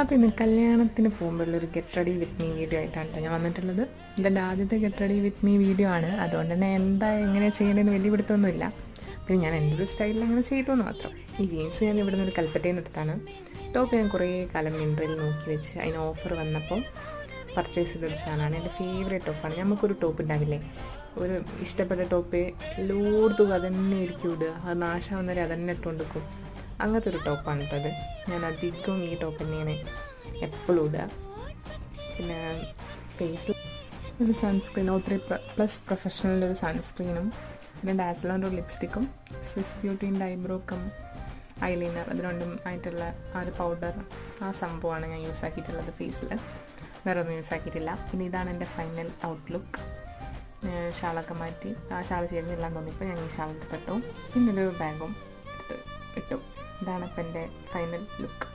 അപ്പോൾ ഇന്ന് കല്യാണത്തിന് പോകുമ്പോഴുള്ളൊരു get ready with me video ആയിട്ടാണ് ഞാൻ വന്നിട്ടുള്ളത്. ഇതെൻ്റെ ആദ്യത്തെ get ready with me video ആണ്. അതുകൊണ്ട് തന്നെ എങ്ങനെ ചെയ്യേണ്ടതെന്ന് വലിയ പിടുത്തമൊന്നുമില്ല. പിന്നെ ഞാൻ എൻ്റെ ഒരു സ്റ്റൈലിൽ അങ്ങനെ ചെയ്തു എന്ന് മാത്രം. ഈ ജീൻസ് ഞാൻ ഇവിടെ നിന്ന് ഒരു കൽപ്പറ്റയിൽ നിന്ന് എടുത്താണ്. ടോപ്പ് ഞാൻ കുറേ കാലം മിൻട്രയിൽ നോക്കി വെച്ച് അതിന് ഓഫർ വന്നപ്പോൾ പർച്ചേസ് ചെയ്തൊരു സാധനമാണ്. എൻ്റെ ഫേവറേറ്റ് ടോപ്പാണ്. നമുക്കൊരു ടോപ്പ് ഉണ്ടാവില്ലേ, ഒരു ഇഷ്ടപ്പെട്ട ടോപ്പ് എല്ലായിടത്തും അതന്നെ ആയിരിക്കും ഇടുക, അത് നാശമാവുന്നവരെ അതന്നെ ഇട്ടുകൊണ്ടിരിക്കും. അങ്ങനത്തെ ഒരു ടോപ്പാണ് കേട്ടത്. ഞാൻ അധികവും ഈ ടോപ്പ് തന്നെയാണ് എപ്പോഴും ഇടുക. പിന്നെ ഫേസിൽ ഒരു സൺസ്ക്രീൻ O3+ പ്രൊഫഷണലിൻ്റെ ഒരു സൺസ്ക്രീനും പിന്നെ ഡാസ്ലോൻ്റെ ഒരു ലിപ്സ്റ്റിക്കും സ്വിസ് ബ്യൂട്ടീൻ്റെ ഐബ്രോ കം ഐലൈനർ, അത് രണ്ടും ആയിട്ടുള്ള ആ ഒരു പൗഡർ, ആ സംഭവമാണ് ഞാൻ യൂസ് ആക്കിയിട്ടുള്ളത് ഫേസിൽ. വേറെ ഒന്നും യൂസ് ആക്കിയിട്ടില്ല. പിന്നെ ഇതാണ് എൻ്റെ ഫൈനൽ ഔട്ട്ലുക്ക്. ഷാളൊക്കെ മാറ്റി, ആ ഷാൾ ചേരുന്നില്ലാന്ന് തോന്നിയപ്പോൾ ഞാൻ ഈ ഷാൾ എടുത്തിട്ടു. പിന്നെ ഒരു ബാഗും എടുത്ത് ഇട്ടു. ഇതാണ് ഇപ്പം എൻ്റെ ഫൈനൽ ലുക്ക്.